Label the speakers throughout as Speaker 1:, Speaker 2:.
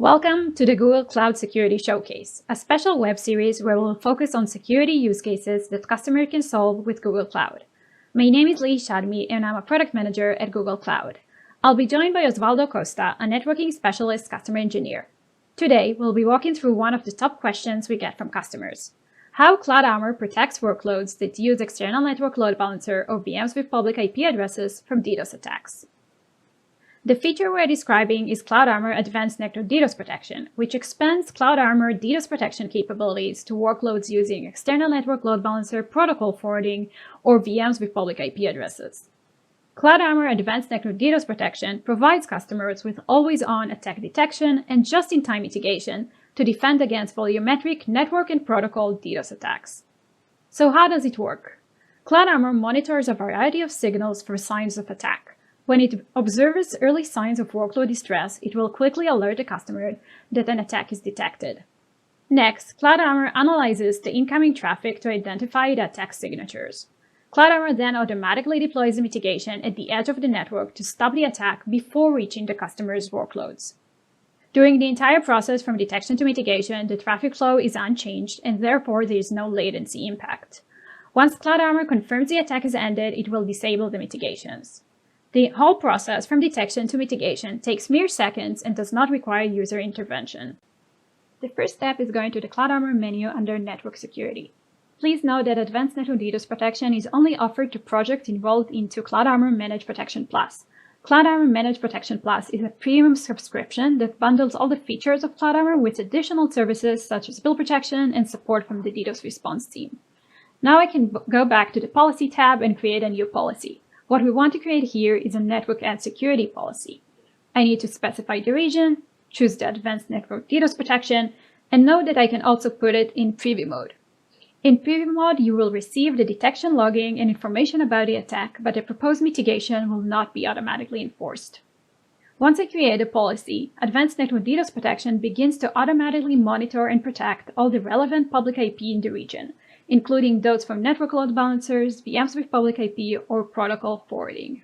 Speaker 1: Welcome to the Google Cloud Security Showcase, a special web series where we'll focus on security use cases that customers can solve with Google Cloud. My name is Lihi Shadmi, and I'm a product manager at Google Cloud. I'll be joined by Osvaldo Costa, a networking specialist customer engineer. Today, we'll be walking through one of the top questions we get from customers: how Cloud Armor protects workloads that use external network load balancer or VMs with public IP addresses from DDoS attacks. The feature we're describing is Cloud Armor Advanced Network DDoS Protection, which expands Cloud Armor DDoS protection capabilities to workloads using external network load balancer protocol forwarding or VMs with public IP addresses. Cloud Armor Advanced Network DDoS Protection provides customers with always-on attack detection and just-in-time mitigation to defend against volumetric network and protocol DDoS attacks. So how does it work? Cloud Armor monitors a variety of signals for signs of attack. When it observes early signs of workload distress, it will quickly alert the customer that an attack is detected. Next, Cloud Armor analyzes the incoming traffic to identify the attack signatures. Cloud Armor then automatically deploys the mitigation at the edge of the network to stop the attack before reaching the customer's workloads. During the entire process from detection to mitigation, the traffic flow is unchanged and therefore there is no latency impact. Once Cloud Armor confirms the attack has ended, it will disable the mitigations. The whole process from detection to mitigation takes mere seconds and does not require user intervention. The first step is going to the Cloud Armor menu under Network Security. Please note that Advanced Network DDoS Protection is only offered to projects enrolled into Cloud Armor Managed Protection Plus. Cloud Armor Managed Protection Plus is a premium subscription that bundles all the features of Cloud Armor with additional services such as bill protection and support from the DDoS response team. Now I can go back to the Policy tab and create a new policy. What we want to create here is a network and security policy. I need to specify the region, choose the Advanced Network DDoS Protection, and note that I can also put it in preview mode. In preview mode, you will receive the detection logging and information about the attack, but the proposed mitigation will not be automatically enforced. Once I create a policy, Advanced Network DDoS Protection begins to automatically monitor and protect all the relevant public IP in the region, including those from network load balancers, VMs with public IP, or protocol forwarding.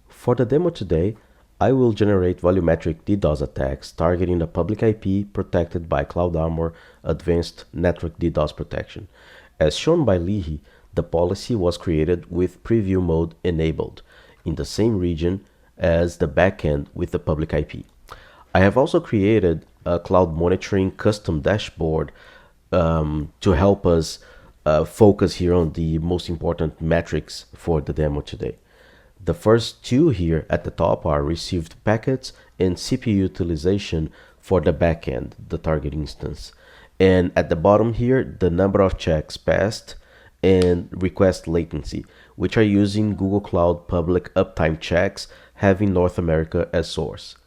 Speaker 2: For the demo today, I will generate volumetric DDoS attacks targeting the public IP protected by Cloud Armor Advanced Network DDoS Protection. As shown by Lihi, the policy was created with preview mode enabled in the same region as the backend with the public IP. I have also created a cloud monitoring custom dashboard to help us focus here on the most important metrics for the demo today. The first two here at the top are received packets and CPU utilization for the backend, the target instance. And at the bottom here, the number of checks passed and request latency, which are using Google Cloud Public Uptime checks having North America as source.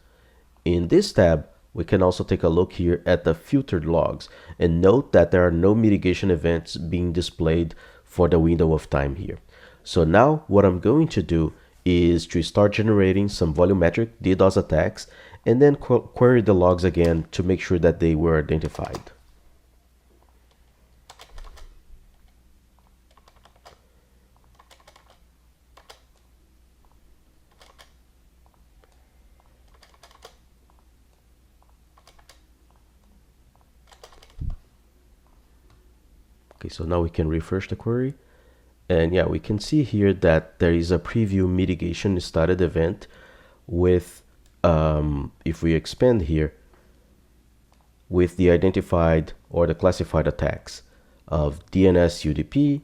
Speaker 2: In this tab, we can also take a look here at the filtered logs and note that there are no mitigation events being displayed for the window of time here. So now what I'm going to do is to start generating some volumetric DDoS attacks and then query the logs again to make sure that they were identified. Okay, so now we can refresh the query. And yeah, we can see here that there is a preview mitigation started event with, if we expand here, with the identified or the classified attacks of DNS UDP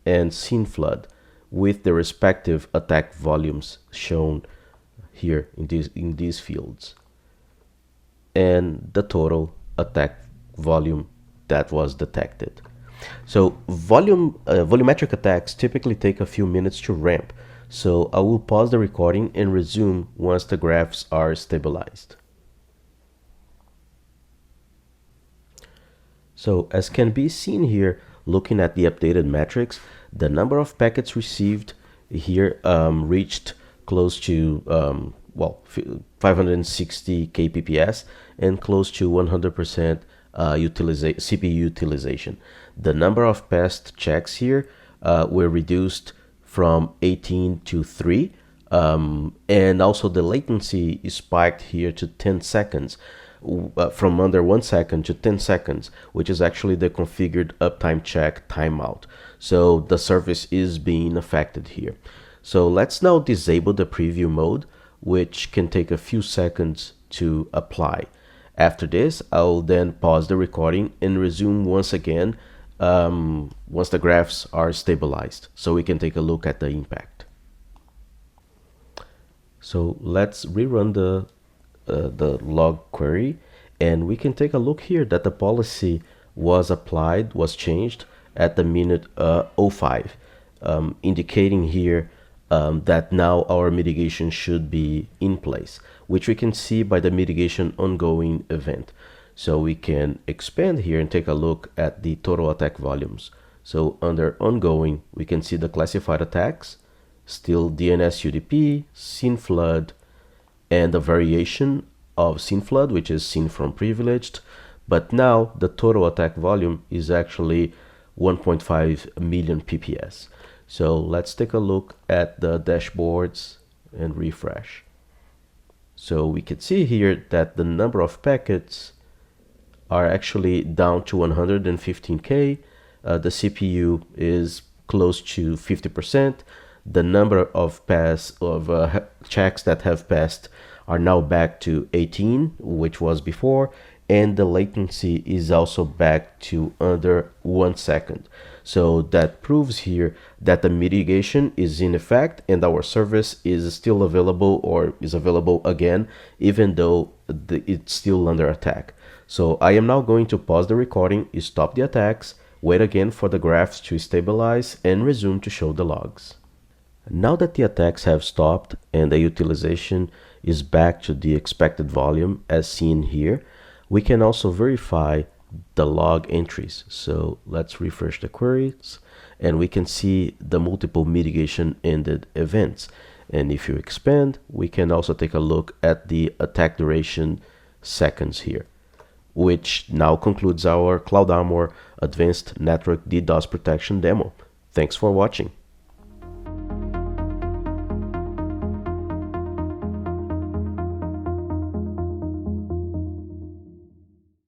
Speaker 2: and scene flood with the respective attack volumes shown here in these fields, and the total attack volume that was detected. So volumetric attacks typically take a few minutes to ramp, so I will pause the recording and resume once the graphs are stabilized. So as can be seen here, looking at the updated metrics, the number of packets received here reached close to 560 kbps and close to 100% CPU utilization. The number of passed checks here were reduced from 18 to 3 And also the latency is spiked here to 10 seconds, from under 1 second to 10 seconds, which is actually the configured uptime check timeout. So the service is being affected here. So let's now disable the preview mode, which can take a few seconds to apply. After this, I'll then pause the recording and resume once again once the graphs are stabilized, so we can take a look at the impact. So let's rerun the log query, and we can take a look here that the policy was applied, was changed at the minute 05, indicating here that now our mitigation should be in place, which we can see by the mitigation ongoing event. So we can expand here and take a look at the total attack volumes. So under ongoing, we can see the classified attacks, still DNS UDP, scene flood, and the variation of scene flood, which is seen from privileged. But now the total attack volume is actually 1.5 million PPS. So let's take a look at the dashboards and refresh. So we can see here that the number of packets are actually down to 115K. The CPU is close to 50%. The number of checks that have passed are now back to 18, which was before, and the latency is also back to under 1 second. So that proves here that the mitigation is in effect and our service is still available, or is available again, even though it's still under attack. So I am now going to pause the recording, stop the attacks, wait again for the graphs to stabilize, and resume to show the logs. Now that the attacks have stopped and the utilization is back to the expected volume as seen here, we can also verify the log entries. So let's refresh the queries, and we can see the multiple mitigation ended events. And if you expand, we can also take a look at the attack duration seconds here, which now concludes our CloudArmor Advanced Network DDoS Protection demo. Thanks for watching.